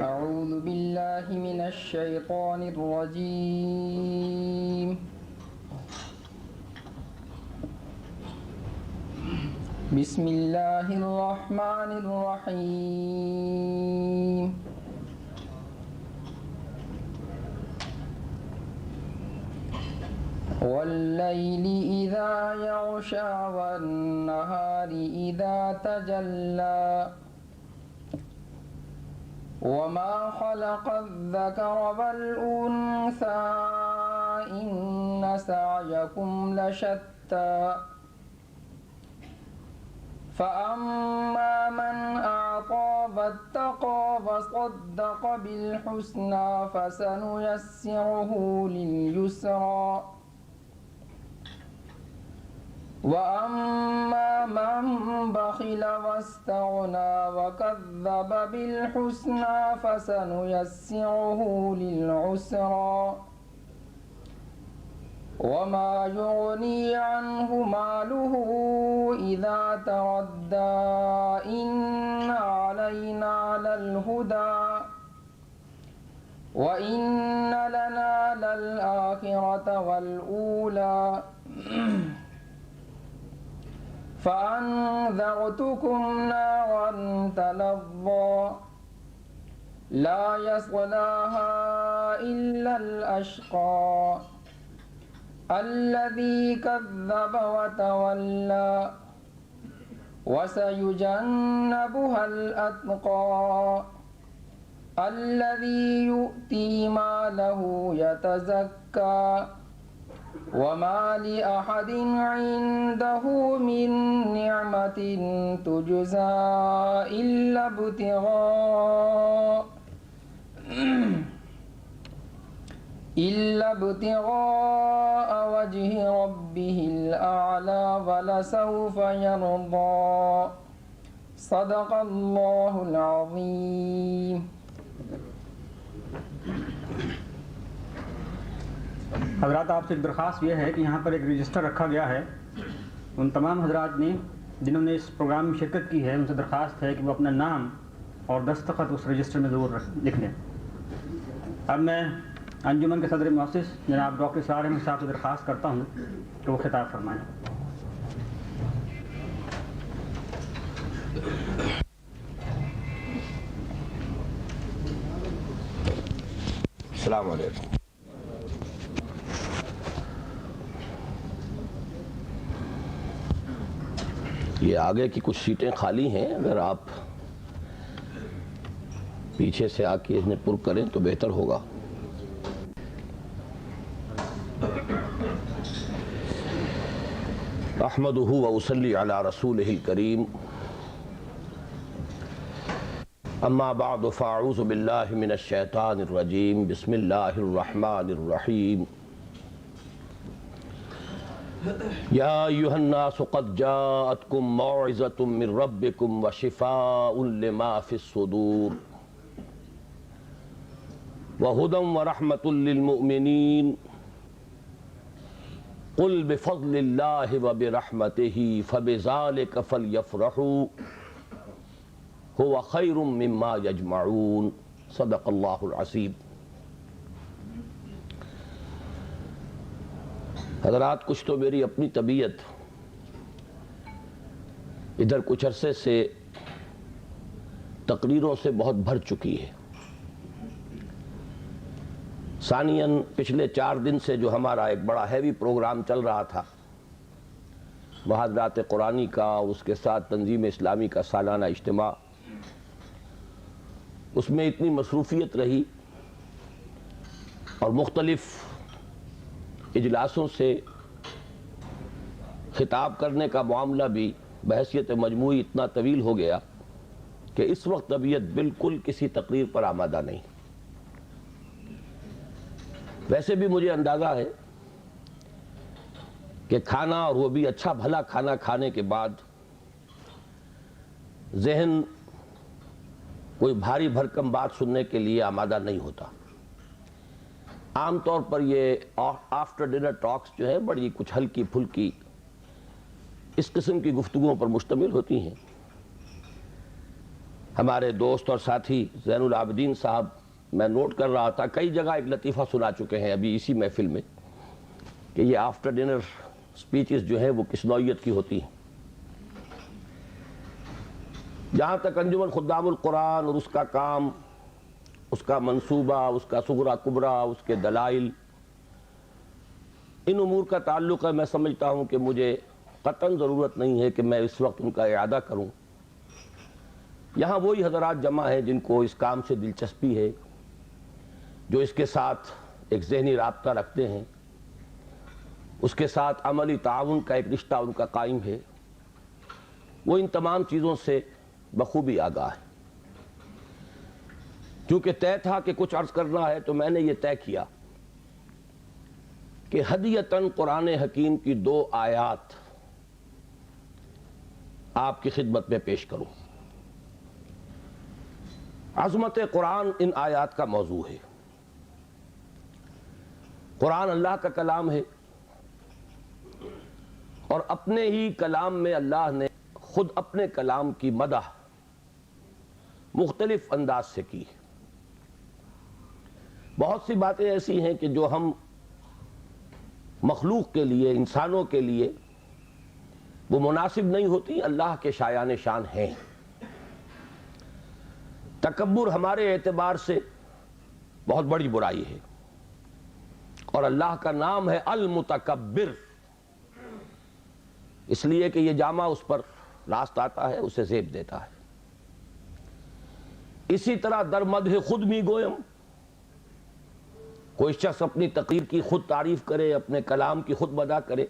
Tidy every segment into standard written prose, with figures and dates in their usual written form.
أعوذ بالله من الشيطان الرجيم. بسم الله الرحمن الرحيم. والليل إذا يغشى والنهار إذا تجلى وما خلق الذكر والأنثى إن سعيكم لشتى فأما من أعطى واتقى وصدق بالحسنى فسنيسره لليسرى وأما من بخل واستغنى وكذب بالحسنى فسنيسره للعسرى وما يغني عنه ماله إذا تردى إن علينا للهدى وإن لنا للآخرة والأولى فأنذرتكم نارا تلظى لا يصلاها إلا الأشقى الذي كذب وتولى وسيجنبها الأتقى الذي يؤتي ماله يتزكى وما لأحد عنده من نعمة تجزى إلا ابتغاء وجه ربه الأعلى ولسوف يرضى صدق الله العظيم. حضرات، آپ سے ایک درخواست یہ ہے کہ یہاں پر ایک رجسٹر رکھا گیا ہے. ان تمام حضرات نے جنہوں نے اس پروگرام میں شرکت کی ہے ان سے درخواست ہے کہ وہ اپنا نام اور دستخط اس رجسٹر میں ضرور لکھ لیں. اب میں انجمن کے صدر مؤسس جناب ڈاکٹر اسرار احمد صاحب سے درخواست کرتا ہوں کہ وہ خطاب فرمائیں. السلام علیکم. یہ آگے کی کچھ سیٹیں خالی ہیں، اگر آپ پیچھے سے آ کے انہیں پر کریں تو بہتر ہوگا. احمدہ واصلی علی رسولہ الکریم. اما بعد فاعوذ باللہ من الشیطان الرجیم. بسم اللہ الرحمن الرحیم. یا ایھا الناس قد جاءتکم موعظۃ من ربکم وشفاء لما فی الصدور وہدی ورحمۃ للمؤمنین. قل بفضل اللہ وبرحمتہ فبذلک فلیفرحوا هو خیر مما یجمعون. صدق اللہ العظیم. حضرات، کچھ تو میری اپنی طبیعت ادھر کچھ عرصے سے تقریروں سے بہت بھر چکی ہے. ثانیاً پچھلے 4 دن سے جو ہمارا ایک بڑا ہیوی پروگرام چل رہا تھا محاضرات قرآنی کا، اس کے ساتھ تنظیم اسلامی کا سالانہ اجتماع، اس میں اتنی مصروفیت رہی اور مختلف اجلاسوں سے خطاب کرنے کا معاملہ بھی بحیثیت مجموعی اتنا طویل ہو گیا کہ اس وقت طبیعت بالکل کسی تقریر پر آمادہ نہیں. ویسے بھی مجھے اندازہ ہے کہ کھانا، اور وہ بھی اچھا بھلا کھانا کھانے کے بعد ذہن کوئی بھاری بھرکم بات سننے کے لیے آمادہ نہیں ہوتا. عام طور پر یہ آفٹر ڈنر ٹاکس جو ہے بڑی کچھ ہلکی پھلکی اس قسم کی گفتگوؤں پر مشتمل ہوتی ہیں. ہمارے دوست اور ساتھی زین العابدین صاحب، میں نوٹ کر رہا تھا، کئی جگہ ایک لطیفہ سنا چکے ہیں ابھی اسی محفل میں کہ یہ آفٹر ڈنر سپیچز جو ہیں وہ کس نوعیت کی ہوتی ہیں۔ جہاں تک انجمن خدام القرآن اور اس کا کام، اس کا منصوبہ، اس کا صغرا کبرا، اس کے دلائل، ان امور کا تعلق ہے، میں سمجھتا ہوں کہ مجھے قطعاً ضرورت نہیں ہے کہ میں اس وقت ان کا اعادہ کروں۔ یہاں وہی حضرات جمع ہیں جن کو اس کام سے دلچسپی ہے، جو اس کے ساتھ ایک ذہنی رابطہ رکھتے ہیں، اس کے ساتھ عملی تعاون کا ایک رشتہ ان کا قائم ہے، وہ ان تمام چیزوں سے بخوبی آگاہ ہے۔ چونکہ طے تھا کہ کچھ عرض کرنا ہے تو میں نے یہ طے کیا کہ ہدیتاً قرآن حکیم کی 2 آیات آپ کی خدمت میں پیش کروں۔ عظمت قرآن ان آیات کا موضوع ہے۔ قرآن اللہ کا کلام ہے، اور اپنے ہی کلام میں اللہ نے خود اپنے کلام کی مدح مختلف انداز سے کی۔ بہت سی باتیں ایسی ہیں کہ جو ہم مخلوق کے لیے، انسانوں کے لیے وہ مناسب نہیں ہوتی، اللہ کے شایان شان ہیں۔ تکبر ہمارے اعتبار سے بہت بڑی برائی ہے، اور اللہ کا نام ہے المتکبر، اس لیے کہ یہ جامہ اس پر راست آتا ہے، اسے زیب دیتا ہے۔ اسی طرح در مدح خود می گویم، کوئی شخص اپنی تقریر کی خود تعریف کرے، اپنے کلام کی خود مدح کرے،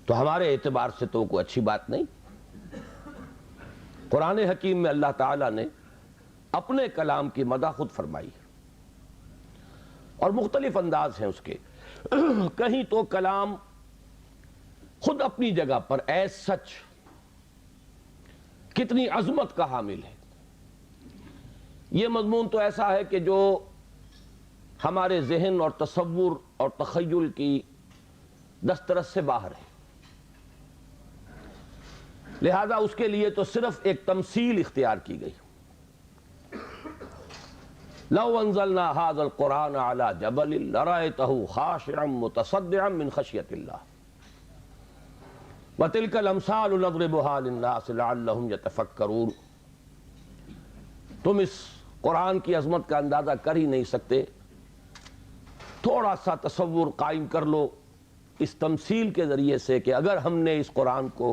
تو ہمارے اعتبار سے تو کوئی اچھی بات نہیں۔ قرآن حکیم میں اللہ تعالیٰ نے اپنے کلام کی مدح خود فرمائی، اور مختلف انداز ہیں اس کے۔ کہیں تو کلام خود اپنی جگہ پر ایز سچ کتنی عظمت کا حامل ہے۔ یہ مضمون تو ایسا ہے کہ جو ہمارے ذہن اور تصور اور تخیل کی دسترس سے باہر ہے، لہذا اس کے لیے تو صرف ایک تمثیل اختیار کی گئی۔ لو انزلنا هذا القرآن على جبل لرأيته خاشعا متصدعا من خشية الله وتلك الامثال نضربها للناس لعلهم يتفكرون۔ تم اس قرآن کی عظمت کا اندازہ کر ہی نہیں سکتے، تھوڑا سا تصور قائم کر لو اس تمثیل کے ذریعے سے کہ اگر ہم نے اس قرآن کو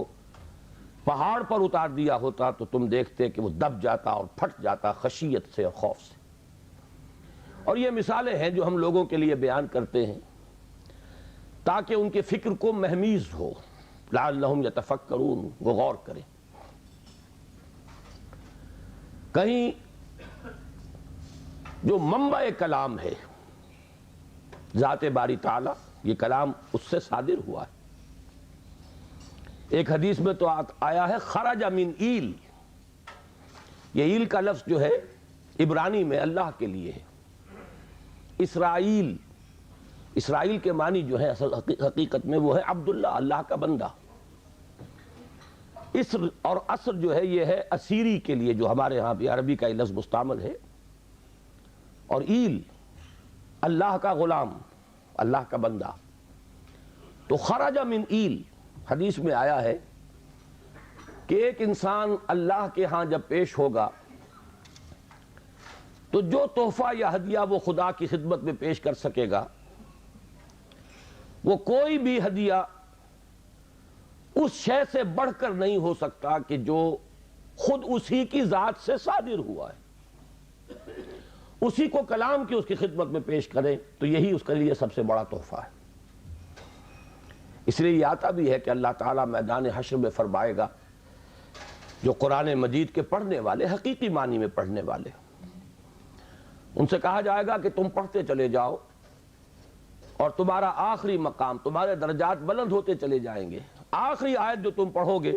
پہاڑ پر اتار دیا ہوتا تو تم دیکھتے کہ وہ دب جاتا اور پھٹ جاتا خشیت سے اور خوف سے۔ اور یہ مثالیں ہیں جو ہم لوگوں کے لیے بیان کرتے ہیں تاکہ ان کے فکر کو مہمیز ہو، لعلہم یتفکرون، وہ غور کریں۔ کہیں جو منبع کلام ہے ذات باری تعالی، یہ کلام اس سے صادر ہوا ہے۔ ایک حدیث میں تو آیا ہے خرج من ایل، یہ ایل کا لفظ جو ہے عبرانی میں اللہ کے لیے ہے۔ اسرائیل، اسرائیل کے معنی جو ہے اصل حقیقت میں وہ ہے عبداللہ، اللہ کا بندہ۔ اسر اور اسر جو ہے یہ ہے اسیری کے لیے، جو ہمارے ہاں بھی عربی کا یہ لفظ مستعمل ہے، اور ایل اللہ کا غلام، اللہ کا بندہ۔ تو خرج من ایل، حدیث میں آیا ہے کہ ایک انسان اللہ کے ہاں جب پیش ہوگا تو جو تحفہ یا ہدیہ وہ خدا کی خدمت میں پیش کر سکے گا، وہ کوئی بھی ہدیہ اس شے سے بڑھ کر نہیں ہو سکتا کہ جو خود اسی کی ذات سے صادر ہوا ہے۔ اسی کو کلام کی اس کی خدمت میں پیش کریں تو یہی اس کے لیے سب سے بڑا تحفہ ہے۔ اس لیے یہ آتا بھی ہے کہ اللہ تعالیٰ میدان حشر میں فرمائے گا جو قرآن مجید کے پڑھنے والے، حقیقی معنی میں پڑھنے والے، ان سے کہا جائے گا کہ تم پڑھتے چلے جاؤ اور تمہارا آخری مقام، تمہارے درجات بلند ہوتے چلے جائیں گے، آخری آیت جو تم پڑھو گے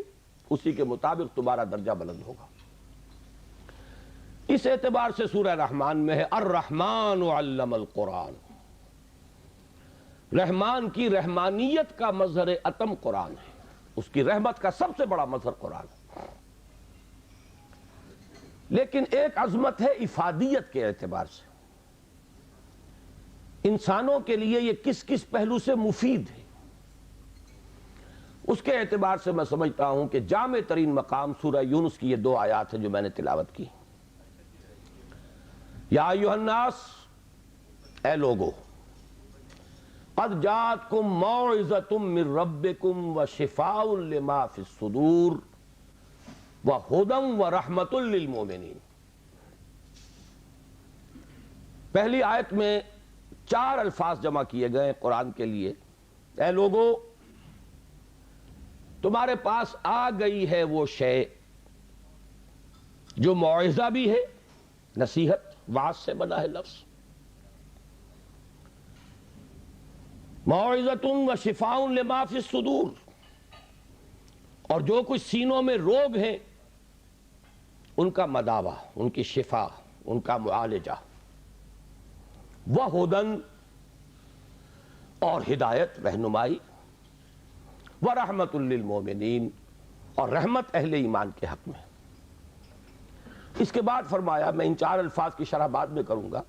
اسی کے مطابق تمہارا درجہ بلند ہوگا۔ اس اعتبار سے سورہ رحمان میں ہے الرحمن علم القرآن، رحمان کی رحمانیت کا مظہر اتم قرآن ہے، اس کی رحمت کا سب سے بڑا مظہر قرآن ہے۔ لیکن ایک عظمت ہے افادیت کے اعتبار سے، انسانوں کے لیے یہ کس کس پہلو سے مفید ہے، اس کے اعتبار سے میں سمجھتا ہوں کہ جامع ترین مقام سورہ یونس کی یہ 2 آیات ہیں جو میں نے تلاوت کی۔ یا ایھا الناس، اے لوگو، قد جاءتکم موعظۃ من ربکم وشفاء لما فی الصدور وہدی ورحمۃ للمؤمنین۔ پہلی آیت میں 4 الفاظ جمع کیے گئے قرآن کے لیے۔ اے لوگو، تمہارے پاس آ گئی ہے وہ شے جو موعظہ بھی ہے، نصیحت، واعظ سے بنا ہے لفظ، موعظۃ وشفاء لما فی الصدور، اور جو کچھ سینوں میں روگ ہیں ان کا مداوع، ان کی شفا، ان کا معالجہ، وہدی، اور ہدایت، رہنمائی، ورحمۃ للمؤمنین، اور رحمت اہل ایمان کے حق میں۔ اس کے بعد فرمایا، میں ان 4 الفاظ کی شرح بعد میں کروں گا،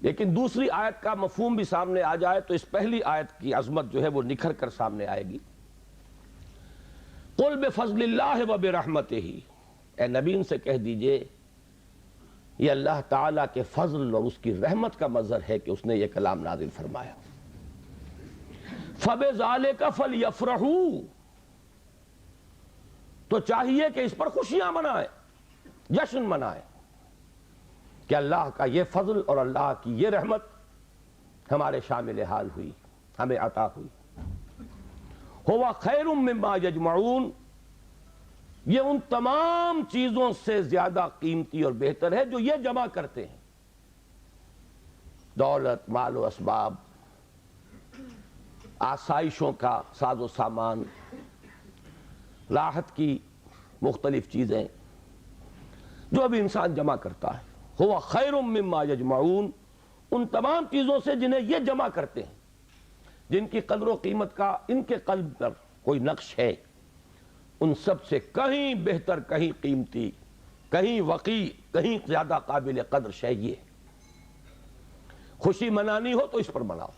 لیکن دوسری آیت کا مفہوم بھی سامنے آ جائے تو اس پہلی آیت کی عظمت جو ہے وہ نکھر کر سامنے آئے گی۔ قل بفضل اللہ وبرحمتہ، اے نبی ان سے کہہ دیجئے یہ اللہ تعالیٰ کے فضل اور اس کی رحمت کا مظہر ہے کہ اس نے یہ کلام نازل فرمایا۔ فَبِذَلِكَ فَلْيَفْرَحُوا، تو چاہیے کہ اس پر خوشیاں منائیں، جشن منائیں کہ اللہ کا یہ فضل اور اللہ کی یہ رحمت ہمارے شامل حال ہوئی، ہمیں عطا ہوئی۔ هُوَ خَيْرٌ مِّمَّا يَجْمَعُونَ، یہ ان تمام چیزوں سے زیادہ قیمتی اور بہتر ہے جو یہ جمع کرتے ہیں، دولت، مال و اسباب، آسائشوں کا ساز و سامان، راحت کی مختلف چیزیں جو ابھی انسان جمع کرتا ہے۔ هُوَ خَيْرٌ مِّمَّا يَجْمَعُونَ، ان تمام چیزوں سے جنہیں یہ جمع کرتے ہیں، جن کی قدر و قیمت کا ان کے قلب پر کوئی نقش ہے، ان سب سے کہیں بہتر، کہیں قیمتی، کہیں وقی، کہیں زیادہ قابل قدر شے یہ۔ خوشی منانی ہو تو اس پر مناؤ،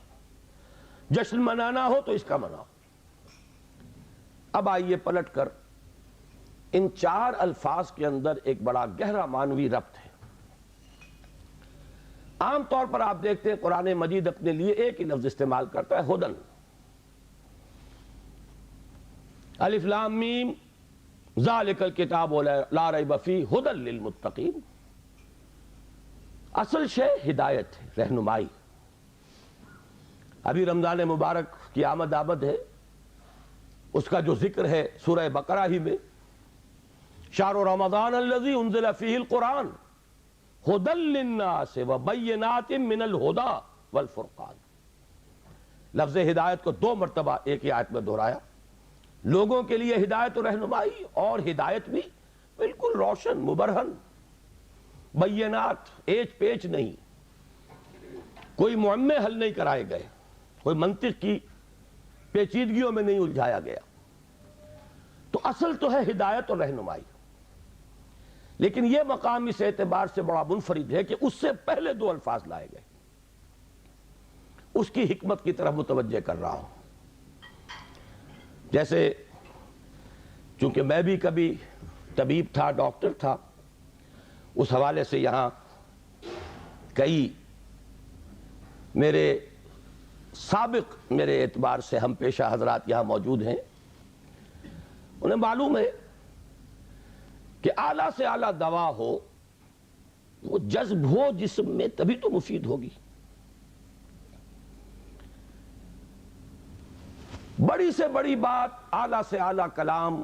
جشن منانا ہو تو اس کا مناؤ۔ اب آئیے پلٹ کر ان 4 الفاظ کے اندر ایک بڑا گہرا معنوی ربط ہے۔ عام طور پر آپ دیکھتے ہیں قرآن مجید اپنے لیے ایک ہی لفظ استعمال کرتا ہے، ہدن، الف لام میم ذالک الکتاب لا ریب فیہ ہدی للمتقین۔ اصل شے ہدایت ہے، رہنمائی۔ ابھی رمضان مبارک کی آمد ہے، اس کا جو ذکر ہے سورہ بقرہ ہی میں، شہر رمضان الذی انزل فیہ القرآن ہدی للناس وبینات من الہدی والفرقان۔ لفظ ہدایت کو 2 مرتبہ ایک ہی آیت میں دہرایا، لوگوں کے لیے ہدایت و رہنمائی، اور ہدایت بھی بالکل روشن، مبرہن، بینات، ایچ پیچ نہیں، کوئی معمے حل نہیں کرائے گئے، کوئی منطق کی پیچیدگیوں میں نہیں الجھایا گیا۔ تو اصل تو ہے ہدایت اور رہنمائی، لیکن یہ مقام اس اعتبار سے بڑا منفرد ہے کہ اس سے پہلے 2 الفاظ لائے گئے۔ اس کی حکمت کی طرف متوجہ کر رہا ہوں۔ جیسے چونکہ میں بھی کبھی طبیب تھا، ڈاکٹر تھا، اس حوالے سے یہاں کئی میرے اعتبار سے ہم پیشہ حضرات یہاں موجود ہیں، انہیں معلوم ہے کہ اعلیٰ سے اعلیٰ دوا ہو، وہ جذب ہو جسم میں تبھی تو مفید ہوگی۔ بڑی سے بڑی بات، اعلیٰ سے اعلیٰ کلام،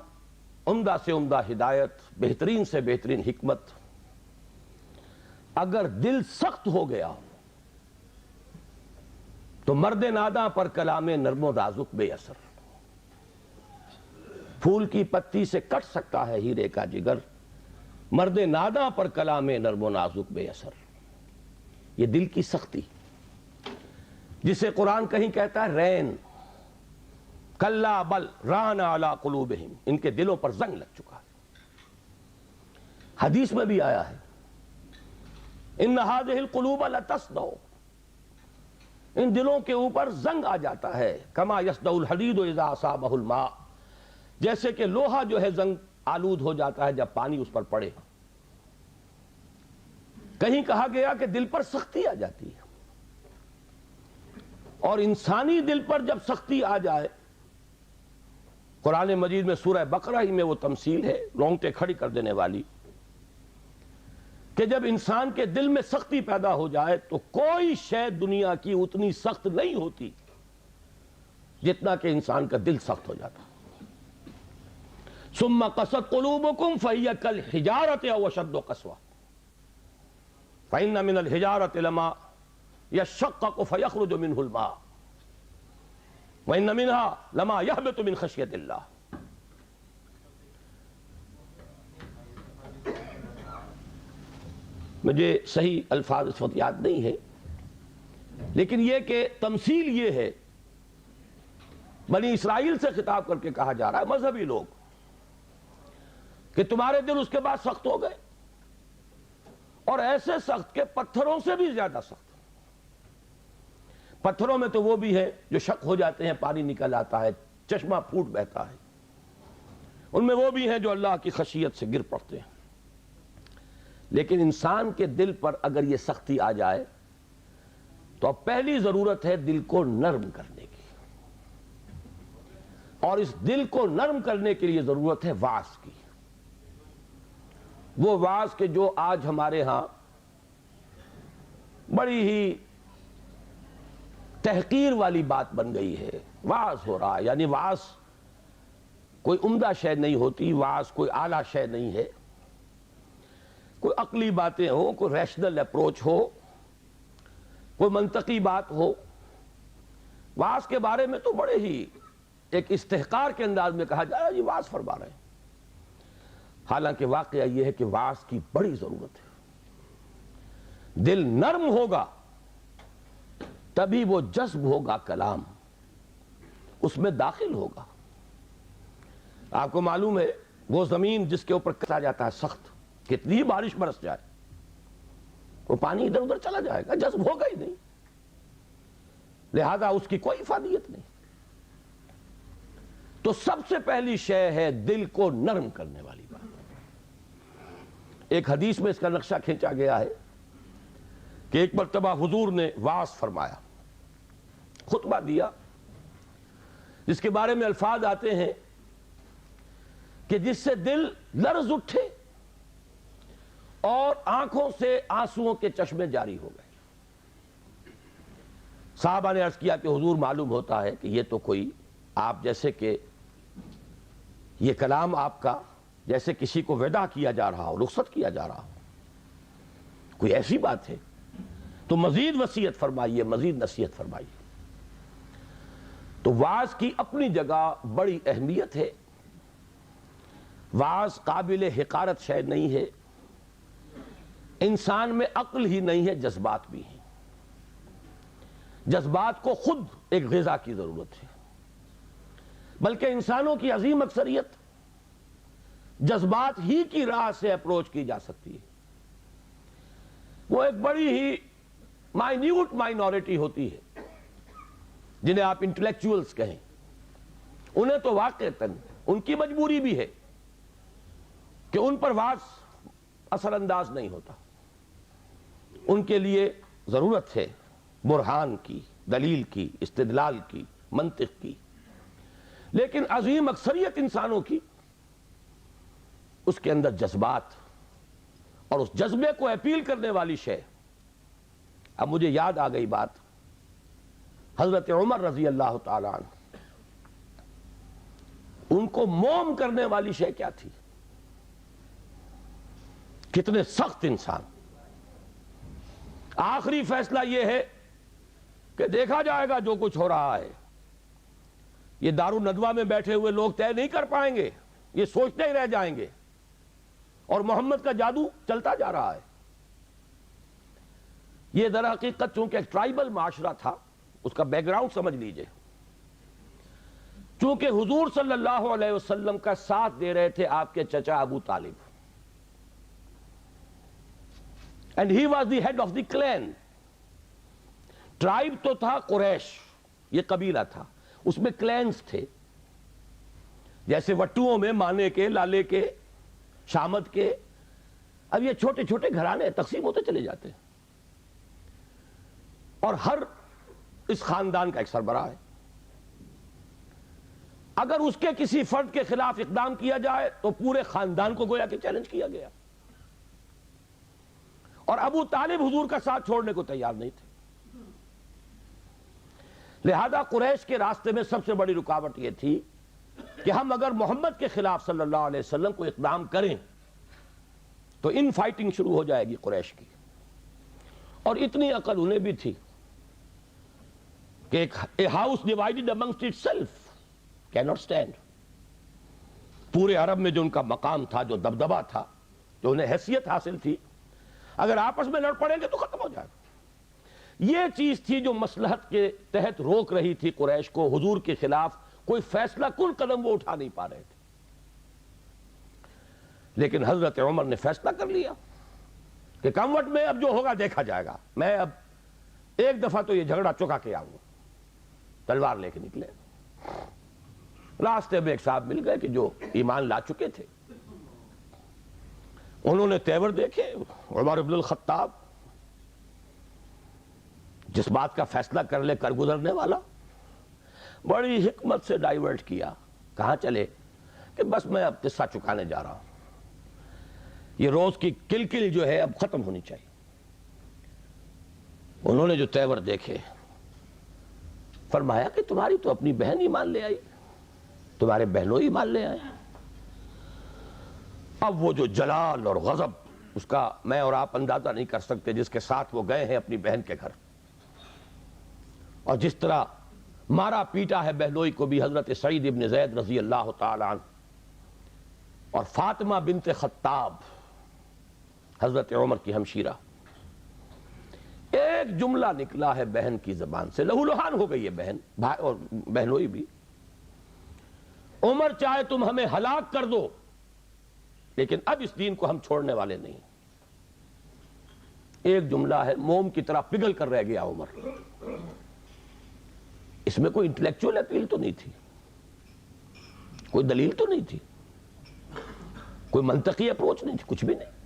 عمدہ سے عمدہ ہدایت، بہترین سے بہترین حکمت، اگر دل سخت ہو گیا تو مرد ناداں پر کلام نرم و نازک بے اثر۔ پھول کی پتی سے کٹ سکتا ہے ہیرے کا جگر، مرد ناداں پر کلام نرم و نازک بے اثر۔ یہ دل کی سختی جسے قرآن کہیں کہتا ہے رین، کلا بل ران علی قلوبہم، ان کے دلوں پر زنگ لگ چکا ہے۔ حدیث میں بھی آیا ہے ان هذه القلوب لتصدع، ان دلوں کے اوپر زنگ آ جاتا ہے، کما یصدع الحدید اذا اصابہ الماء، جیسے کہ لوہا جو ہے زنگ آلود ہو جاتا ہے جب پانی اس پر پڑے۔ کہیں کہا گیا کہ دل پر سختی آ جاتی ہے، اور انسانی دل پر جب سختی آ جائے، قرآن مجید میں سورہ بقرہ ہی میں وہ تمثیل ہے رونگٹے کھڑی کر دینے والی، کہ جب انسان کے دل میں سختی پیدا ہو جائے تو کوئی شے دنیا کی اتنی سخت نہیں ہوتی جتنا کہ انسان کا دل سخت ہو جاتا۔ ثم قست قلوبکم فہی کالحجارۃ او اشد قسوۃ فإن من الحجارۃ لما یشقق فیخرج منہ الماء وإن منها لما یہبط من خشیۃ اللہ۔ مجھے صحیح الفاظ اس وقت یاد نہیں ہے، لیکن یہ کہ تمثیل یہ ہے، بنی اسرائیل سے خطاب کر کے کہا جا رہا ہے، مذہبی لوگ، کہ تمہارے دل اس کے بعد سخت ہو گئے، اور ایسے سخت کہ پتھروں سے بھی زیادہ سخت۔ پتھروں میں تو وہ بھی ہے جو شق ہو جاتے ہیں، پانی نکل آتا ہے، چشمہ پھوٹ بہتا ہے، ان میں وہ بھی ہیں جو اللہ کی خشیت سے گر پڑتے ہیں، لیکن انسان کے دل پر اگر یہ سختی آ جائے تو اب پہلی ضرورت ہے دل کو نرم کرنے کی، اور اس دل کو نرم کرنے کے لیے ضرورت ہے وعظ کی۔ وہ وعظ کہ جو آج ہمارے ہاں بڑی ہی تحقیر والی بات بن گئی ہے، وعظ ہو رہا ہے، یعنی وعظ کوئی عمدہ شے نہیں ہوتی، وعظ کوئی اعلیٰ شے نہیں ہے، کوئی عقلی باتیں ہو، کوئی ریشنل اپروچ ہو، کوئی منطقی بات ہو۔ وعظ کے بارے میں تو بڑے ہی ایک استحقار کے انداز میں کہا جائے جی وعظ فرما رہے ہیں، حالانکہ واقعہ یہ ہے کہ وعظ کی بڑی ضرورت ہے۔ دل نرم ہوگا تبھی وہ جذب ہوگا، کلام اس میں داخل ہوگا۔ آپ کو معلوم ہے وہ زمین جس کے اوپر کسا جاتا ہے سخت، کتنی بارش برس جائے وہ پانی ادھر ادھر چلا جائے گا، جذب ہوگا ہی نہیں، لہذا اس کی کوئی افادیت نہیں۔ تو سب سے پہلی شے ہے دل کو نرم کرنے والی بات۔ ایک حدیث میں اس کا نقشہ کھینچا گیا ہے کہ ایک مرتبہ حضور نے وعظ فرمایا، خطبہ دیا، جس کے بارے میں الفاظ آتے ہیں کہ جس سے دل لرز اٹھے اور آنکھوں سے آنسوؤں کے چشمے جاری ہو گئے۔ صحابہ نے عرض کیا کہ حضور معلوم ہوتا ہے کہ یہ تو کوئی آپ جیسے کہ یہ کلام آپ کا جیسے کسی کو وداع کیا جا رہا ہو، رخصت کیا جا رہا ہو، کوئی ایسی بات ہے تو مزید وصیت فرمائیے، مزید نصیحت فرمائیے۔ تو وعظ کی اپنی جگہ بڑی اہمیت ہے، وعظ قابل حقارت شے نہیں ہے، انسان میں عقل ہی نہیں ہے، جذبات بھی ہیں، جذبات کو خود ایک غذا کی ضرورت ہے، بلکہ انسانوں کی عظیم اکثریت جذبات ہی کی راہ سے اپروچ کی جا سکتی ہے۔ وہ ایک بڑی ہی مائنیوٹ مائنورٹی ہوتی ہے جنہیں آپ انٹلیکچوئلز کہیں، انہیں تو واقعتاً ان کی مجبوری بھی ہے کہ ان پر وعظ اثر انداز نہیں ہوتا، ان کے لیے ضرورت ہے برہان کی، دلیل کی، استدلال کی، منطق کی، لیکن عظیم اکثریت انسانوں کی اس کے اندر جذبات اور اس جذبے کو اپیل کرنے والی شے۔ اب مجھے یاد آ گئی بات، حضرت عمر رضی اللہ تعالیٰ عنہ، ان کو موم کرنے والی شے کیا تھی؟ کتنے سخت انسان۔ آخری فیصلہ یہ ہے کہ دیکھا جائے گا جو کچھ ہو رہا ہے، یہ دارالندوہ میں بیٹھے ہوئے لوگ طے نہیں کر پائیں گے، یہ سوچتے ہی رہ جائیں گے، اور محمد کا جادو چلتا جا رہا ہے۔ یہ در حقیقت چونکہ ایک ٹرائبل معاشرہ تھا، اس کا بیک گراؤنڈ سمجھ لیجئے، چونکہ حضور صلی اللہ علیہ وسلم کا ساتھ دے رہے تھے آپ کے چچا ابو طالب، and he was the head of the clan. Tribe تو تھا قریش، یہ قبیلہ تھا، اس میں کلینز تھے، جیسے وٹوؤں میں مانے کے، لالے کے، شامت کے. اب یہ چھوٹے چھوٹے گھرانے تقسیم ہوتے چلے جاتے ہیں، اور ہر اس خاندان کا ایک سربراہ ہے. اگر اس کے کسی فرد کے خلاف اقدام کیا جائے تو پورے خاندان کو گویا کہ چیلنج کیا گیا. اور ابو طالب حضور کا ساتھ چھوڑنے کو تیار نہیں تھے. لہذا قریش کے راستے میں سب سے بڑی رکاوٹ یہ تھی کہ ہم اگر محمد کے خلاف صلی اللہ علیہ وسلم کو اقدام کریں تو ان فائٹنگ شروع ہو جائے گی قریش کی. اور اتنی عقل انہیں بھی تھی کہ a house divided amongst it self can not stand. پورے عرب میں جو ان کا مقام تھا، جو دبدبہ تھا، جو انہیں حیثیت حاصل تھی، اگر آپس میں لڑ پڑیں گے تو ختم ہو جائے گا. یہ چیز تھی جو مصلحت کے تحت روک رہی تھی قریش کو. حضور کے خلاف کوئی فیصلہ کن قدم وہ اٹھا نہیں پا رہے تھے. لیکن حضرت عمر نے فیصلہ کر لیا کہ کموٹ میں اب جو ہوگا دیکھا جائے گا، میں اب ایک دفعہ تو یہ جھگڑا چکا کے آؤں گا. تلوار لے کے نکلے. راستے میں ایک صاحب مل گئے کہ جو ایمان لا چکے تھے. انہوں نے تیور دیکھے. عمر بن الخطاب جس بات کا فیصلہ کر لے کر گزرنے والا، بڑی حکمت سے ڈائیورٹ کیا. کہاں چلے؟ کہ بس میں اب قصہ چکانے جا رہا ہوں، یہ روز کی کل جو ہے اب ختم ہونی چاہیے. انہوں نے جو تیور دیکھے، فرمایا کہ تمہاری تو اپنی بہن ایمان لے آئی، تمہارے بہنوں ایمان لے آئے. اب وہ جو جلال اور غضب، اس کا میں اور آپ اندازہ نہیں کر سکتے، جس کے ساتھ وہ گئے ہیں اپنی بہن کے گھر. اور جس طرح مارا پیٹا ہے بہنوئی کو بھی حضرت سعید ابن زید رضی اللہ تعالی عنہ اور فاطمہ بنت خطاب حضرت عمر کی ہمشیرہ. ایک جملہ نکلا ہے بہن کی زبان سے، لہو لہان ہو گئی ہے بہن اور بہنوئی بھی. عمر چاہے تم ہمیں ہلاک کر دو، لیکن اب اس دین کو ہم چھوڑنے والے نہیں. ایک جملہ ہے، موم کی طرح پگھل کر رہ گیا عمر. اس میں کوئی انٹلیکچوئل اپیل تو نہیں تھی، کوئی دلیل تو نہیں تھی، کوئی منطقی اپروچ نہیں تھی، کچھ بھی نہیں.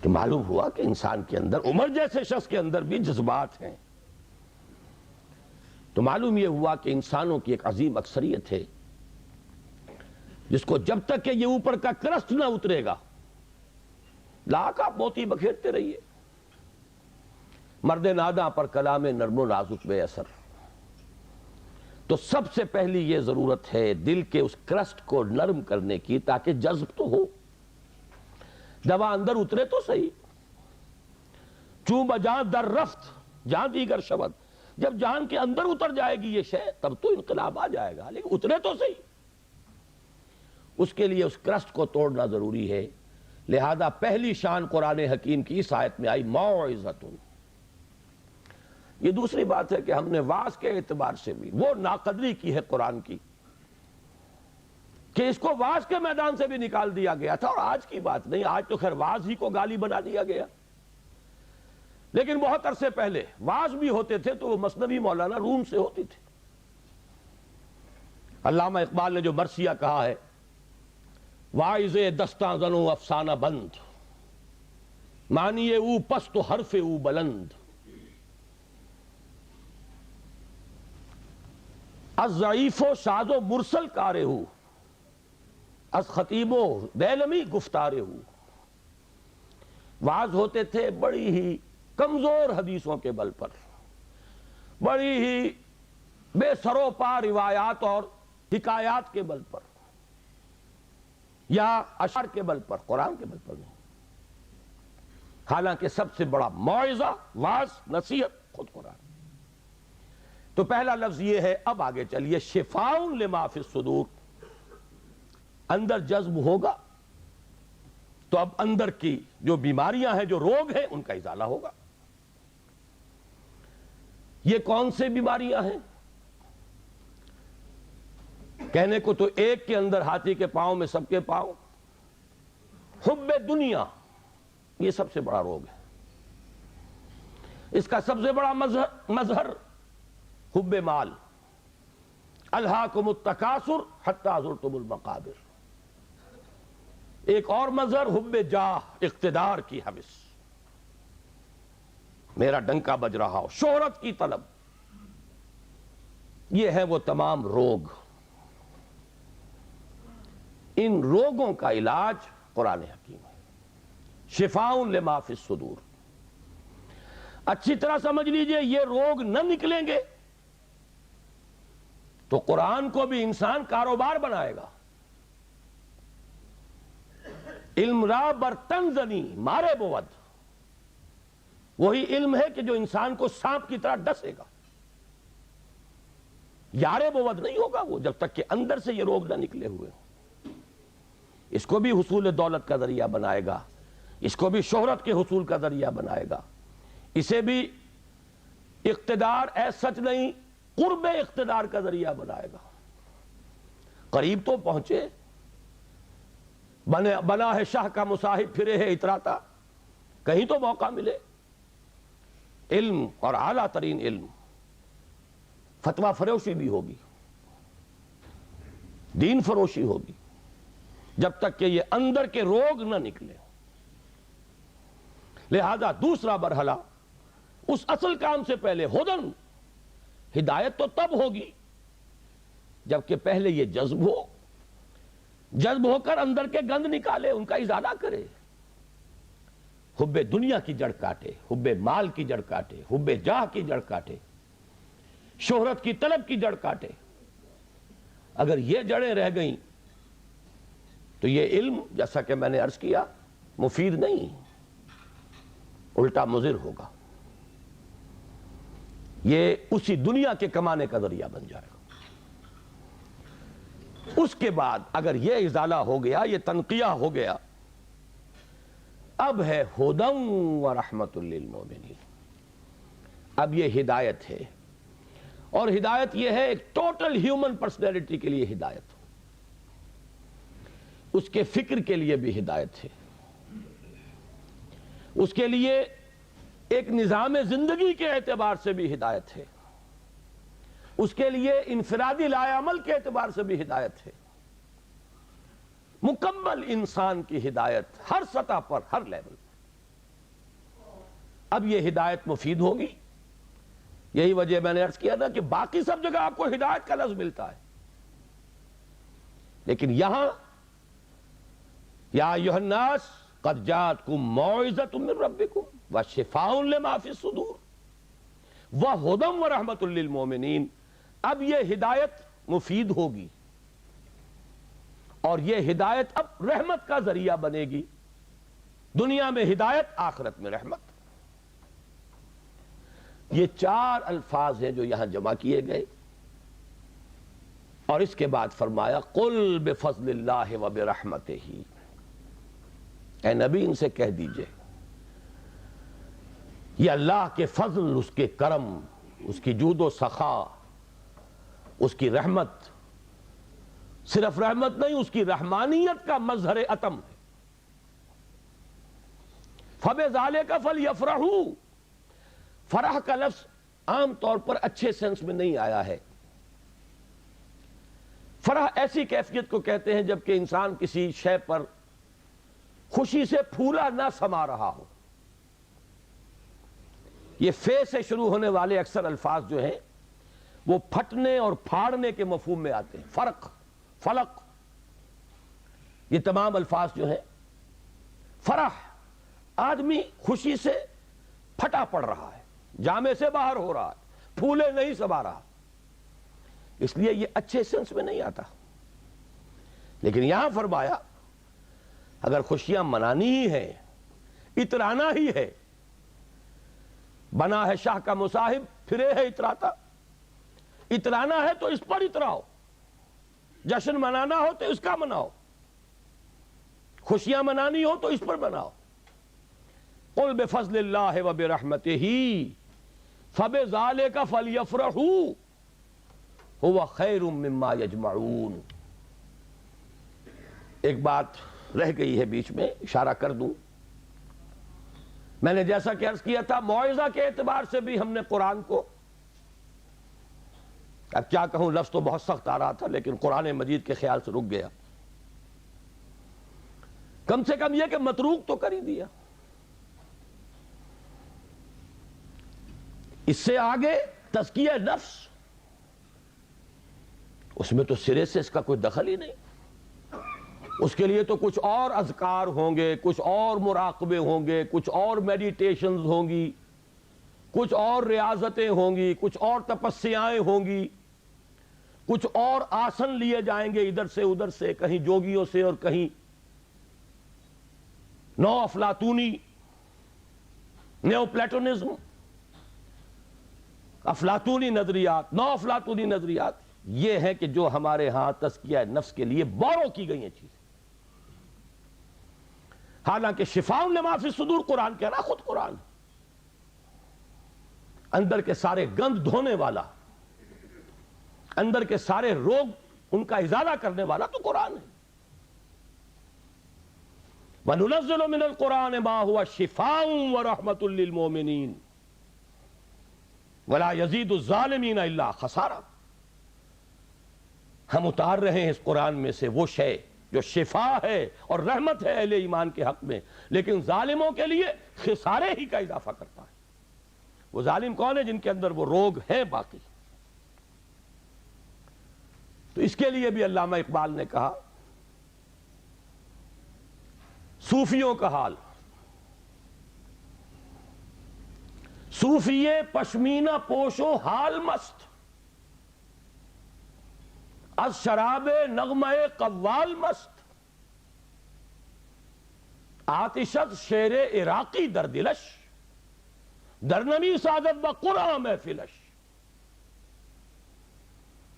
تو معلوم ہوا کہ انسان کے اندر، عمر جیسے شخص کے اندر بھی جذبات ہیں. تو معلوم یہ ہوا کہ انسانوں کی ایک عظیم اکثریت ہے جس کو جب تک کہ یہ اوپر کا کرسٹ نہ اترے گا، لاکھ آپ موتی بکھیرتے رہیے. مرد ناداں پر کلام نرم و نازک بے اثر. تو سب سے پہلی یہ ضرورت ہے دل کے اس کرسٹ کو نرم کرنے کی، تاکہ جذب تو ہو، دوا اندر اترے تو صحیح. چوں بجان در رفت جان دیگر شبد. جب جان کے اندر اتر جائے گی یہ شے، تب تو انقلاب آ جائے گا، لیکن اترے تو صحیح. اس کے لیے اس کرسٹ کو توڑنا ضروری ہے. لہذا پہلی شان قرآن حکیم کی اس آیت میں آئی موعظۃ. یہ دوسری بات ہے کہ ہم نے واعظ کے اعتبار سے بھی وہ ناقدری کی ہے قرآن کی کہ اس کو واعظ کے میدان سے بھی نکال دیا گیا تھا. اور آج کی بات نہیں، آج تو خیر واعظ ہی کو گالی بنا دیا گیا، لیکن بہت عرصے پہلے واعظ بھی ہوتے تھے تو وہ مثنوی مولانا روم سے ہوتی تھی. علامہ اقبال نے جو مرثیہ کہا ہے، واعظ دستاں زنو افسانہ بند، معنی او پست و حرف او بلند. از ضعیف و شاذ و مرسل کارے ہو، از خطیب و دیلمی گفتارے ہو. واعظ ہوتے تھے بڑی ہی کمزور حدیثوں کے بل پر، بڑی ہی بے سرو پا روایات اور حکایات کے بل پر، یا اشعار کے بل پر، قرآن کے بل پر نہیں. حالانکہ سب سے بڑا موعظہ، واعظ، نصیحت خود قرآن. تو پہلا لفظ یہ ہے. اب آگے چلیے، شفاء لما فی الصدور. اندر جذب ہوگا تو اب اندر کی جو بیماریاں ہیں، جو روگ ہیں، ان کا ازالہ ہوگا. یہ کون سے بیماریاں ہیں؟ کہنے کو تو ایک کے اندر ہاتھی کے پاؤں میں سب کے پاؤں. حب دنیا یہ سب سے بڑا روگ ہے. اس کا سب سے بڑا مظہر حب مال. الہاکم التکاثر حتی زرتم المقابر. ایک اور مظہر حب جاہ، اقتدار کی حوث، میرا ڈنکا بج رہا ہو، شہرت کی طلب. یہ ہے وہ تمام روگ. ان روگوں کا علاج قرآن حکیم ہے. شفاء لما فی الصدور. اچھی طرح سمجھ لیجئے، یہ روگ نہ نکلیں گے تو قرآن کو بھی انسان کاروبار بنائے گا. علم را برتن زنی مارے بود. وہی علم ہے کہ جو انسان کو سانپ کی طرح ڈسے گا. یارے بود نہیں ہوگا وہ جب تک کہ اندر سے یہ روگ نہ نکلے ہوئے ہوں. اس کو بھی حصول دولت کا ذریعہ بنائے گا، اس کو بھی شہرت کے حصول کا ذریعہ بنائے گا، اسے بھی اقتدار سچ نہیں قرب اقتدار کا ذریعہ بنائے گا. قریب تو پہنچے، بنا ہے شاہ کا مصاحب پھرے ہے اتراتا. کہیں تو موقع ملے. علم اور اعلیٰ ترین علم، فتویٰ فروشی بھی ہوگی، دین فروشی ہوگی، جب تک کہ یہ اندر کے روگ نہ نکلے. لہذا دوسرا مرحلہ اس اصل کام سے پہلے ہدن، ہدایت تو تب ہوگی جبکہ پہلے یہ جذب ہو کر اندر کے گند نکالے، ان کا ازالہ کرے. حب دنیا کی جڑ کاٹے، حب مال کی جڑ کاٹے، حب جاہ کی جڑ کاٹے، شہرت کی طلب کی جڑ کاٹے. اگر یہ جڑیں رہ گئیں تو یہ علم، جیسا کہ میں نے عرض کیا، مفید نہیں، الٹا مضر ہوگا. یہ اسی دنیا کے کمانے کا ذریعہ بن جائے گا. اس کے بعد اگر یہ ازالہ ہو گیا، یہ تنقیہ ہو گیا، اب ہے ہدی و رحمت للمؤمنین. اب یہ ہدایت ہے، اور ہدایت یہ ہے ایک ٹوٹل ہیومن پرسنالٹی کے لیے ہدایت، اس کے فکر کے لیے بھی ہدایت ہے، اس کے لیے ایک نظام زندگی کے اعتبار سے بھی ہدایت ہے، اس کے لیے انفرادی لائے عمل کے اعتبار سے بھی ہدایت ہے. مکمل انسان کی ہدایت ہر سطح پر، ہر لیول پر. اب یہ ہدایت مفید ہوگی. یہی وجہ میں نے عرض کیا تھا کہ باقی سب جگہ آپ کو ہدایت کا لفظ ملتا ہے، لیکن یہاں یا ایھا الناس قد جاءتکم موعظۃ من ربکم وشفاء لما فی الصدور وہدی ورحمۃ للمؤمنین. اب یہ ہدایت مفید ہوگی، اور یہ ہدایت اب رحمت کا ذریعہ بنے گی. دنیا میں ہدایت، آخرت میں رحمت. یہ چار الفاظ ہیں جو یہاں جمع کیے گئے، اور اس کے بعد فرمایا قل بفضل اللہ وبرحمتہ. اے نبی ان سے کہہ دیجئے یہ اللہ کے فضل، اس کے کرم، اس کی جود و سخا، اس کی رحمت، صرف رحمت نہیں، اس کی رحمانیت کا مظہر عتم ہے. فَبِذَالِكَ فَلْيَفْرَحُوا. فرح کا لفظ عام طور پر اچھے سینس میں نہیں آیا ہے. فرح ایسی کیفیت کو کہتے ہیں جب کہ انسان کسی شے پر خوشی سے پھولا نہ سما رہا ہو. یہ فے سے شروع ہونے والے اکثر الفاظ جو ہیں وہ پھٹنے اور پھاڑنے کے مفہوم میں آتے ہیں. فرق، فلق، یہ تمام الفاظ جو ہیں. فرح، آدمی خوشی سے پھٹا پڑ رہا ہے، جامے سے باہر ہو رہا ہے، پھولے نہیں سما رہا. اس لیے یہ اچھے سینس میں نہیں آتا. لیکن یہاں فرمایا اگر خوشیاں منانی ہی ہیں، اترانا ہی ہے، بنا ہے شاہ کا مصاحب پھرے ہے اتراتا. اترانا ہے تو اس پر اتراؤ، جشن منانا ہو تو اس کا مناؤ، خوشیاں منانی ہو تو اس پر مناؤ. قل بفضل اللہ وبرحمتہ فبذالک فلیفرحوا هو خیر مما یجمعون. ایک بات رہ گئی ہے بیچ میں، اشارہ کر دوں. میں نے جیسا کہ عرض کیا تھا موعظہ کے اعتبار سے بھی ہم نے قرآن کو، اب کیا کہوں لفظ تو بہت سخت آ رہا تھا لیکن قرآن مجید کے خیال سے رک گیا، کم سے کم یہ کہ متروک تو کر ہی دیا۔ اس سے آگے تزکیہ نفس، اس میں تو سرے سے اس کا کوئی دخل ہی نہیں۔ اس کے لیے تو کچھ اور اذکار ہوں گے، کچھ اور مراقبے ہوں گے، کچھ اور میڈیٹیشنز ہوں گی، کچھ اور ریاضتیں ہوں گی، کچھ اور تپسیائیں ہوں گی، کچھ اور آسن لیے جائیں گے ادھر سے ادھر سے، کہیں جوگیوں سے اور کہیں نو افلاطونی، نیو پلیٹونزم، افلاطونی نظریات، نو افلاطونی نظریات، یہ ہے کہ جو ہمارے ہاں تزکیہ نفس کے لیے بورو کی گئی ہیں چیزیں۔ حالانکہ شفاء لما فی الصدور قرآن کہہ رہا، خود قرآن اندر کے سارے گند دھونے والا، اندر کے سارے روگ ان کا ازالہ کرنے والا تو قرآن ہے۔ وَنُنَزِّلُ مِنَ الْقُرْآنِ مَا هُوَ شِفَاءٌ وَرَحْمَةٌ لِّلْمُؤْمِنِينَ وَلَا يَزِيدُ الظَّالِمِينَ إِلَّا خَسَارًا۔ ہم اتار رہے ہیں اس قرآن میں سے وہ شے جو شفا ہے اور رحمت ہے اہل ایمان کے حق میں، لیکن ظالموں کے لیے خسارے ہی کا اضافہ کرتا ہے۔ وہ ظالم کون ہے؟ جن کے اندر وہ روگ ہیں باقی۔ تو اس کے لیے بھی علامہ اقبال نے کہا صوفیوں کا حال، صوفیے پشمینہ پوشو حال مست، از شراب نغمہ قوال مست، آتشت شیر عراقی در دلش، در نمی سعادت بقرآن محفلش۔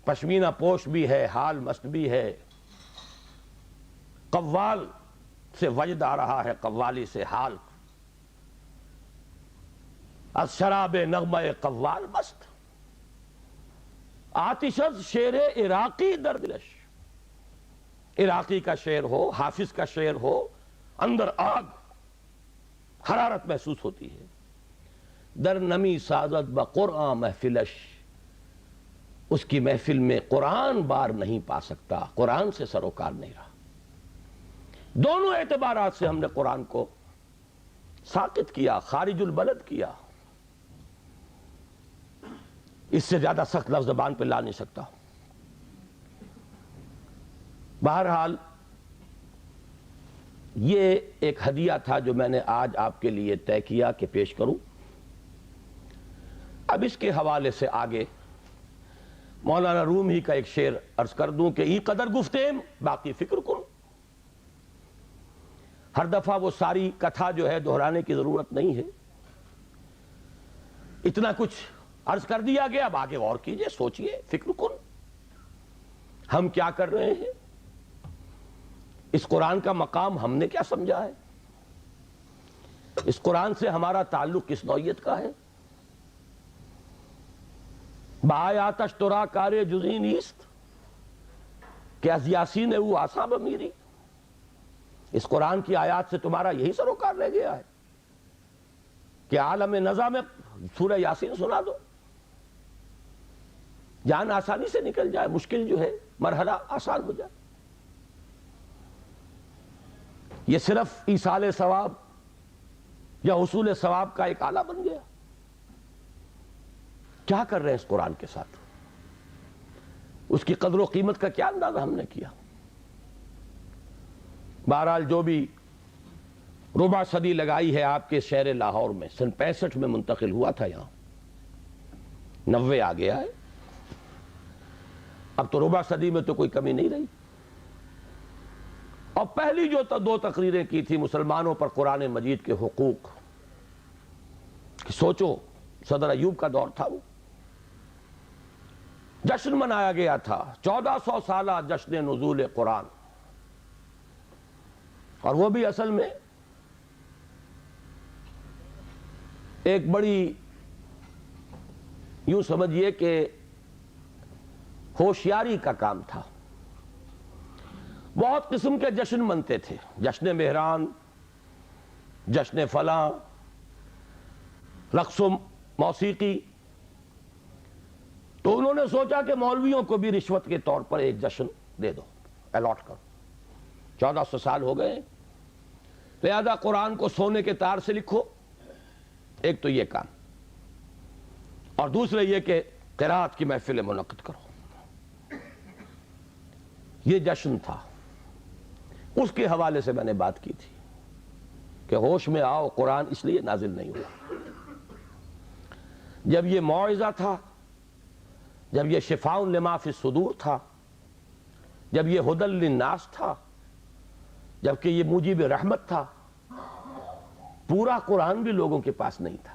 پشمینہ پوش بھی ہے، حال مست بھی ہے، قوال سے وجد آ رہا ہے، قوالی سے حال، از شراب نغمہ قوال مست، آتشت شیر عراقی در دلش۔ عراقی کا شعر ہو، حافظ کا شعر ہو، اندر آگ، حرارت محسوس ہوتی ہے۔ در نمی سعادت بقرآن محفلش، اس کی محفل میں قرآن بار نہیں پا سکتا، قرآن سے سروکار نہیں رہا۔ دونوں اعتبارات سے ہم نے قرآن کو ساقط کیا، خارج البلد کیا۔ اس سے زیادہ سخت لفظ زبان پہ لا نہیں سکتا۔ بہرحال یہ ایک ہدیہ تھا جو میں نے آج آپ کے لیے طے کیا کہ پیش کروں۔ اب اس کے حوالے سے آگے مولانا روم ہی کا ایک شعر عرض کر دوں کہ ای قدر گفتیم باقی فکر کن۔ ہر دفعہ وہ ساری کتھا جو ہے دہرانے کی ضرورت نہیں ہے، اتنا کچھ عرض کر دیا گیا، اب آگے غور کیجئے، سوچئے، فکر کن ہم کیا کر رہے ہیں، اس قرآن کا مقام ہم نے کیا سمجھا ہے، اس قرآن سے ہمارا تعلق کس نوعیت کا ہے۔ بآیاتش ترا کار جزئی نیست کہ از یاسین او آسا بمیری۔ اس قرآن کی آیات سے تمہارا یہی سروکار رہ گیا ہے کہ عالم نزا میں سورہ یاسین سنا دو، جان آسانی سے نکل جائے، مشکل جو ہے مرحلہ آسان ہو جائے۔ یہ صرف ایصال ثواب یا حصول ثواب کا ایک آلہ بن گیا۔ کیا کر رہے ہیں اس قرآن کے ساتھ، اس کی قدر و قیمت کا کیا اندازہ ہم نے کیا۔ بہرحال جو بھی ربع صدی لگائی ہے آپ کے شہر لاہور میں، سن 65 میں منتقل ہوا تھا، یہاں 90 آ گیا ہے، اب تو ربع صدی میں تو کوئی کمی نہیں رہی۔ اور پہلی جو 2 تقریریں کی تھی مسلمانوں پر قرآن مجید کے حقوق، کہ سوچو صدر ایوب کا دور تھا، وہ جشن منایا گیا تھا، 1400 سالہ جشن نزول قرآن، اور وہ بھی اصل میں ایک بڑی یوں سمجھیے کہ ہوشیاری کا کام تھا۔ بہت قسم کے جشن منتے تھے، جشن مہران، جشن فلاں، رقص و موسیقی. تو انہوں نے سوچا کہ مولویوں کو بھی رشوت کے طور پر ایک جشن دے دو، الاٹ کرو. 1400 سال ہو گئے، لہذا قرآن کو سونے کے تار سے لکھو. ایک تو یہ کام، اور دوسرے یہ کہ قرات کی محفل منعقد کرو. یہ جشن تھا. اس کے حوالے سے میں نے بات کی تھی کہ ہوش میں آؤ، قرآن اس لیے نازل نہیں ہوا. جب یہ موعظہ تھا، جب یہ شفاء لما فی الصدور تھا، جب یہ ھدی للناس تھا، جبکہ یہ موجب رحمت تھا، پورا قرآن بھی لوگوں کے پاس نہیں تھا.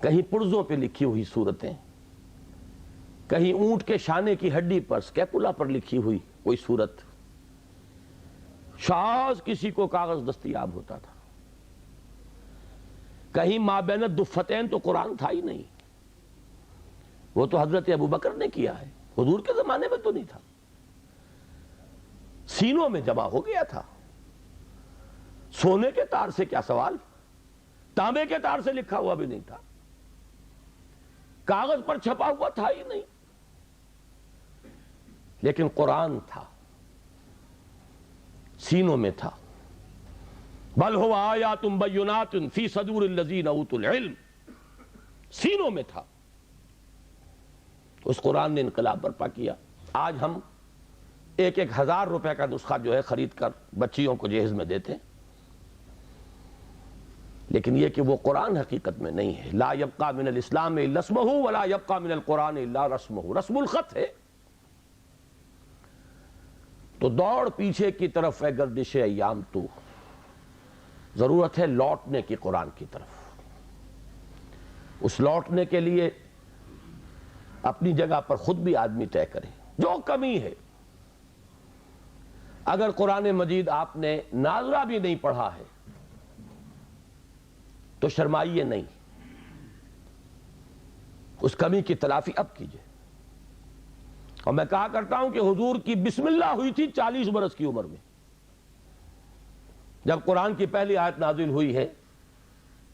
کہیں پرزوں پہ لکھی ہوئی صورتیں، کہیں اونٹ کے شانے کی ہڈی پر سکیپولا پر لکھی ہوئی کوئی صورت، شاذ کسی کو کاغذ دستیاب ہوتا تھا. کہیں مابین الدفتین تو قرآن تھا ہی نہیں. وہ تو حضرت ابوبکر نے کیا ہے، حضور کے زمانے میں تو نہیں تھا. سینوں میں جمع ہو گیا تھا. سونے کے تار سے کیا سوال، تانبے کے تار سے لکھا ہوا بھی نہیں تھا، کاغذ پر چھپا ہوا تھا ہی نہیں. لیکن قرآن تھا، سینوں میں تھا. بل هو آیات بینات فی صدور الذین اوتوا العلم، سینوں میں تھا. اس قرآن نے انقلاب برپا کیا. آج ہم 1,000 روپے کا نسخہ جو ہے خرید کر بچیوں کو جہیز میں دیتے ہیں، لیکن یہ کہ وہ قرآن حقیقت میں نہیں ہے. لا یبقى من الاسلام الا اسمہ ولا یبقى من القرآن الا رسمہ. رسم الخط ہے. تو دوڑ پیچھے کی طرف ہے گردش ایام تو، ضرورت ہے لوٹنے کی قرآن کی طرف. اس لوٹنے کے لیے اپنی جگہ پر خود بھی آدمی طے کرے جو کمی ہے. اگر قرآن مجید آپ نے ناظرہ بھی نہیں پڑھا ہے تو شرمائیے نہیں، اس کمی کی تلافی اب کیجئے. اور میں کہا کرتا ہوں کہ حضور کی بسم اللہ ہوئی تھی 40 برس کی عمر میں، جب قرآن کی پہلی آیت نازل ہوئی ہے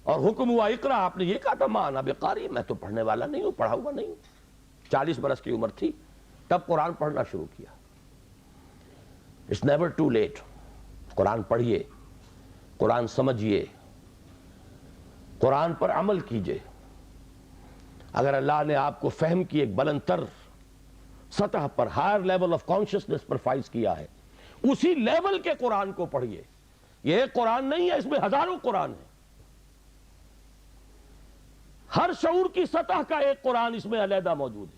اور حکم ہوا اقرا. آپ نے یہ کہا تھا ما انا بقاری، میں تو پڑھنے والا نہیں ہوں، پڑھا ہوا نہیں ہوں. 40 برس کی عمر تھی تب قرآن پڑھنا شروع کیا. It's never too late. قرآن پڑھیے، قرآن سمجھیے، قرآن پر عمل کیجئے. اگر اللہ نے آپ کو فہم کی ایک بلند تر سطح پر، ہائر لیول آف کانشسنس پر فائز کیا ہے، اسی لیول کے قرآن کو پڑھیے. یہ ایک قرآن نہیں ہے، اس میں ہزاروں قرآن ہیں. ہر شعور کی سطح کا ایک قرآن اس میں علیحدہ موجود ہے،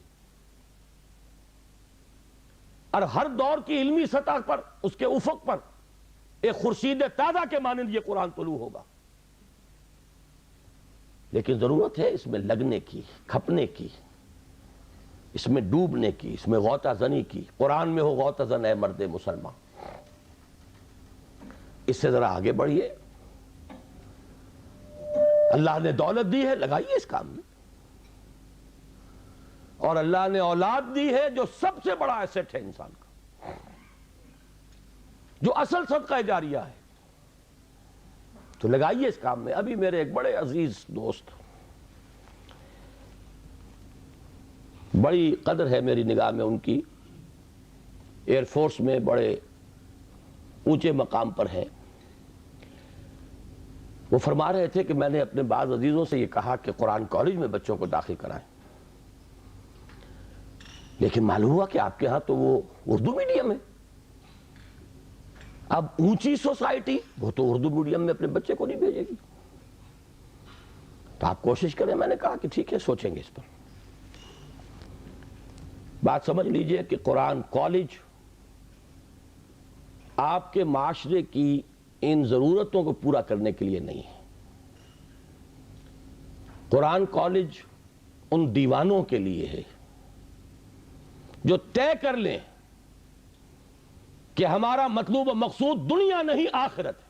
اور ہر دور کی علمی سطح پر، اس کے افق پر ایک خورشید تازہ کے مانند یہ قرآن طلوع ہوگا. لیکن ضرورت ہے اس میں لگنے کی، کھپنے کی، اس میں ڈوبنے کی، اس میں غوطہ زنی کی. قرآن میں ہو غوطہ زن اے مرد مسلمان. اس سے ذرا آگے بڑھیے. اللہ نے دولت دی ہے، لگائیے اس کام میں. اور اللہ نے اولاد دی ہے جو سب سے بڑا ایسٹ ہے انسان کا، جو اصل صدقہ جاریہ ہے. تو لگائیے اس کام میں. ابھی میرے ایک بڑے عزیز دوست، بڑی قدر ہے میری نگاہ میں ان کی، ایئر فورس میں بڑے اونچے مقام پر ہیں. وہ فرما رہے تھے کہ میں نے اپنے بعض عزیزوں سے یہ کہا کہ قرآن کالج میں بچوں کو داخل کرائیں، لیکن معلوم ہوا کہ آپ کے ہاں تو وہ اردو میڈیم ہے. اب اونچی سوسائٹی وہ تو اردو میڈیم میں اپنے بچے کو نہیں بھیجے گی. تو آپ کوشش کریں. میں نے کہا کہ ٹھیک ہے، سوچیں گے اس پر. بات سمجھ لیجئے کہ قرآن کالج آپ کے معاشرے کی ان ضرورتوں کو پورا کرنے کے لیے نہیں ہے. قرآن کالج ان دیوانوں کے لیے ہے جو طے کر لیں کہ ہمارا مطلوب و مقصود دنیا نہیں آخرت ہے.